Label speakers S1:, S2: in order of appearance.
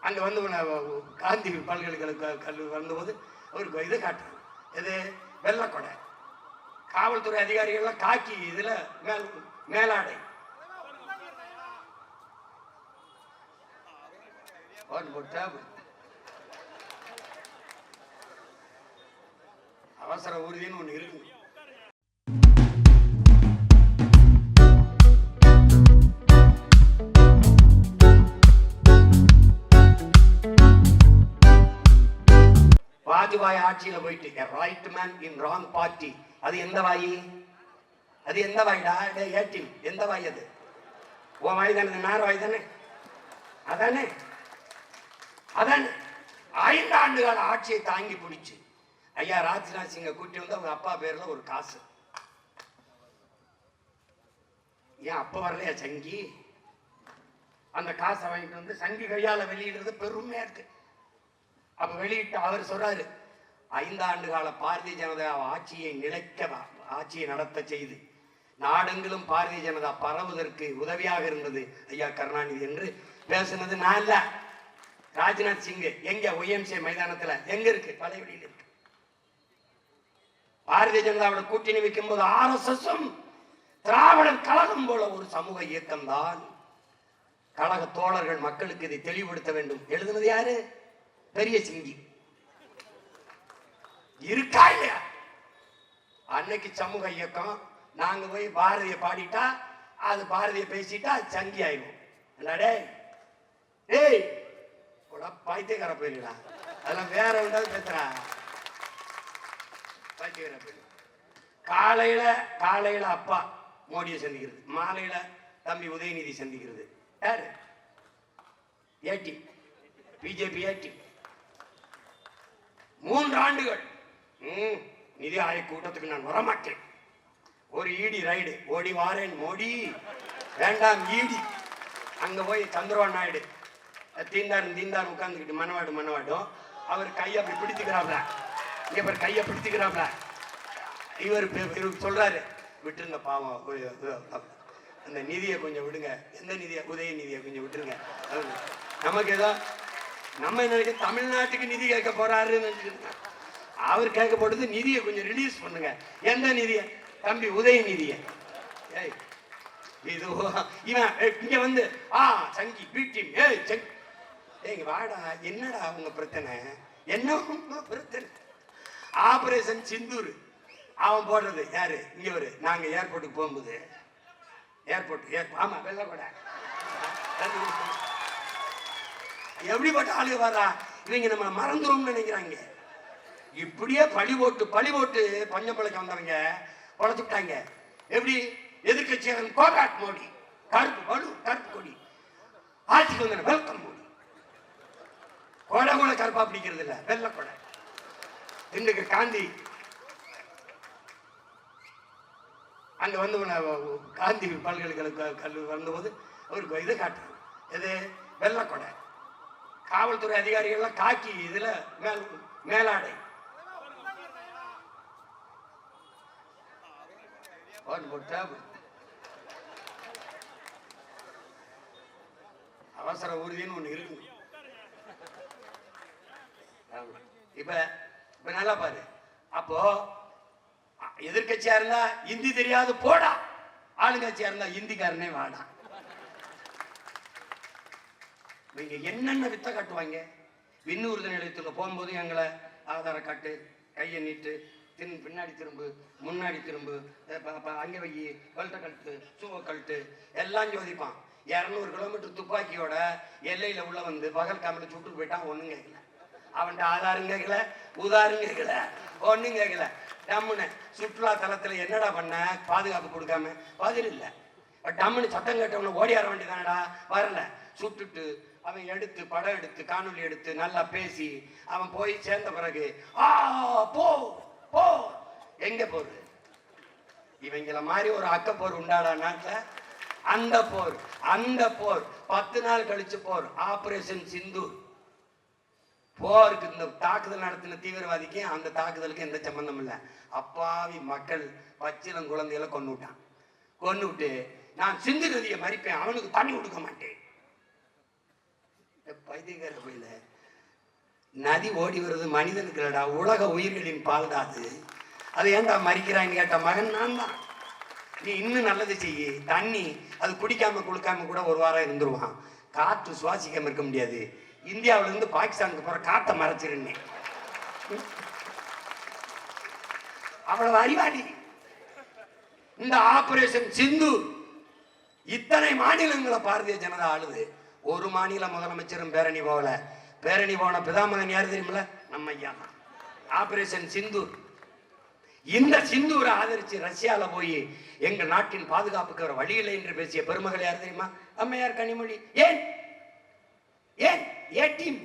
S1: அங்கே வந்து காந்தி பல்கலைக்கழக வந்தபோது அவருக்கு இதை காட்டுறாங்க. இது வெள்ளக்கொடை. காவல்துறை அதிகாரிகள்லாம் காக்கி இதில் மேலாடை போட்டா அவசர ஊர்தின்னு ஒன்று இருக்கு. வாஜ்பாய் ஆட்சியில போயிட்டு right man in wrong party. அது எந்த வாயி? அது எந்த வாய்டா? ஏட்டில் எந்த வாய்? அது உன் வாய் தானே? நார் வாய் தானே? அதானே அதானே 5 ஆண்டுகால ஆட்சியை தாங்கி பிடிச்சு ஐயா ராஜ்நாத் சிங்கை கூட்டி வந்து அவங்க அப்பா பேர்ல ஒரு காசு. ஏன் அப்ப வரலையா சங்கி? அந்த காசை வாங்கிட்டு வந்து சங்கி கையால வெளியிடுறது பெருமையா இருக்கு. அப்ப வெளியிட்டு அவர் சொல்றாரு, 5 ஆண்டு கால பாரதிய ஜனதா ஆட்சியை ஆட்சியை நடத்த செய்து நாடெங்கிலும் பாரதிய ஜனதா பரவுவதற்கு உதவியாக இருந்தது ஐயா கருணாநிதி என்று பேசுனது நான் இல்ல, ராஜ்நாத் சிங். எங்க ஒய்எம்சி மைதானத்துல எங்க இருக்கு? பழையபடியில் இருக்கு. பாரதிய ஜனதாவோட கூட்டணி வைக்கும் போது RSS திராவிடர் கழகம் போல ஒரு சமூக இயக்கம் தான். கழக தோழர்கள் மக்களுக்கு இதை தெளிவுபடுத்த வேண்டும். எழுதுனது யாரு? பெரிய சிங்கி. இருக்கா இல்லையா? அன்னைக்கு சமூக இயக்கம். நாங்க போய் பாரதிய பாடிட்டா அது பாரதிய பேசிட்டா சங்கி ஆயிடும். டேய் பைத்தியக்கார போயிடா, அதெல்லாம் வேற ஒன்றாவது பேசுறா. பைத்தியக்கார போயிடு. காலையில அப்பா மோடியை சந்திக்கிறது, மாலையில தம்பி உதயநிதி சந்திக்கிறது. யாரு? ஏடி பிஜேபி ஏடி. 3 ஆண்டுகள் நிதி ஆயோக் கூட்டத்துக்கு நான் வரமாட்டேன். ஒரு ஈடி ரைடு ஓடி வாரேன் மோடி வேண்டாம் ஈடி. அங்க போய் சந்திரபாபு நாயுடு தீந்தார் உட்கார்ந்துக்கிட்டு மனவாடும். அவர் கையை அப்படி பிடித்துக்கிறாப்ல, இங்க பேர் கையை பிடித்துக்கிறாப்ல. இவர் சொல்றாரு, விட்டுருங்க பாவம், அந்த நிதியை கொஞ்சம் விடுங்க. எந்த நிதியை? உதயநிதியை கொஞ்சம் விட்டுருங்க. நமக்கு ஏதோ நம்ம நினைக்க தமிழ்நாட்டுக்கு நிதி கேட்க போறாருன்னு அவர் கேட்க போட்டது நிதியை கொஞ்சம் ரிலீஸ் பண்ணுங்க. எந்த நிதியை? தம்பி உதயநிதியை. இது இவன் இங்க வந்து சங்கி பீட்டிம். ஏங்க வாடா, என்னடா உங்க பிரச்சனை? என்ன பிரச்சனை? ஆபரேஷன் சிந்தூர் அவன் போடுறது யாரு? இங்க ஒரு நாங்க ஏர்போர்ட்டுக்கு போகும்போது ஆமா வெள்ளக்கூட எப்படிப்பட்ட ஆளு வரா? இவங்க நம்ம மறந்துடும் நினைக்கிறாங்க. இப்படியே பழி போட்டு பஞ்சம்பளைக்கு வந்தவங்க பொழைச்சுட்டாங்க. எப்படி? எதிர்கட்சியாளன் கோகாட் மோடி, கருப்பு கொடி ஆட்சிக்கு வந்த வெல்கம் மோடி. கொடை கூட கருப்பா பிடிக்கிறது இல்ல, வெள்ள கொடை. இன்றைக்கு காந்தி அங்க வந்து காந்தி பல்கலைக்கழக வந்தபோது அவருக்கு இதை காட்டுறாங்க. இது வெள்ளக்கொடை. காவல்துறை அதிகாரிகள்லாம் காக்கி இதுல மேலாடை போட்டா அவசர ஊர்தின்னு ஒண்ணு இருக்கு. இப்ப நல்லா பாரு. அப்போ எதிர்கட்சியா இருந்தா இந்தி தெரியாது போடா, ஆளுங்கட்சியா இருந்தா இந்திக்காரனே வாடா. நீங்க என்னென்ன வித்த காட்டுவாங்க. விண்ணூர்தி நிலையத்துல போகும்போது எங்களை ஆதார காட்டு, கையை நீட்டு, பின்னாடி திரும்பு, முன்னாடி திரும்பு, அங்கே வை, கழுத்தை கழுத்து, சூவை கழுத்து எல்லாம் ஜோதிப்பான். 200 கிலோமீட்டர் துப்பாக்கியோட எல்லையில உள்ள வந்து பகல் காமில சுட்டு போயிட்டான். ஒண்ணும் கேட்கல. அவன்கிட்ட ஆதாரம் கேட்கல, உதாரம் கேட்கல, ஒண்ணும் கேட்கல. டம்முன்னு சுற்றுலா தலத்துல என்னடா பண்ண? பாதுகாப்பு கொடுக்காம பதில் இல்லை. டம்முன்னு சட்டம் கேட்டவன ஓடியார வேண்டியதானடா. வரல. சுட்டுட்டு அவன் எடுத்து படம் எடுத்து காணொலி எடுத்து நல்லா பேசி அவன் போய் சேர்ந்த பிறகு போ எங்க போறது? இவங்கள மாதிரி ஒரு அக்கப்போர் உண்டாடா நாட்டுல? அந்த போர் 10 நாள் கழிச்சு போர். ஆபரேஷன் சிந்தூர் போருக்கு இந்த தாக்குதல் நடத்தின தீவிரவாதிக்கு அந்த தாக்குதலுக்கு எந்த சம்பந்தம் இல்லை. அப்பாவி மக்கள் பச்சிலம் குழந்தைகளை கொன்னுவிட்டு நான் சிந்து நதியை மறிப்பேன், அவனுக்கு தண்ணி கொடுக்க மாட்டேன். பைத்தியக்கார கோயில நதி ஓடி வருது மனிதனுக்கு இல்லடா, உலக உயிர்களின் பால் தான் அது. அதை ஏன்டா மறிக்கிறான்னு கேட்ட மகன் நான் தான். நீ இன்னும் நல்லது செய்யி. தண்ணி அது குடிக்காம குளிக்காம கூட ஒரு வாரம் இருந்துருவான். காற்று சுவாசிக்காம இருக்க முடியாது. இந்தியாவில இருந்து பாகிஸ்தானுக்கு போற காற்றை மறைச்சிருந்தேன். அவ்வளவு அறிவாளி. இந்த ஆபரேஷன் சிந்து இத்தனை மாநிலங்களை பாரதிய ஜனதா ஆளுது. ஒரு மாநில முதலமைச்சரும் பேரணி போகல. பேரணி போன பிதாமகன் யாரு தெரியுமில்ல? நம்ம ஐயா தான். ஆபரேஷன் சிந்து. இந்த சிந்தூரை ஆதரிச்சு ரஷ்யால போய் எங்க நாட்டின் பாதுகாப்புக்கு ஒரு வழி இல்லை என்று பேசிய பெருமகள் யார் தெரியுமா? அம்மையார் கனிமொழி. ஏன் ஏன் ஏ டீம்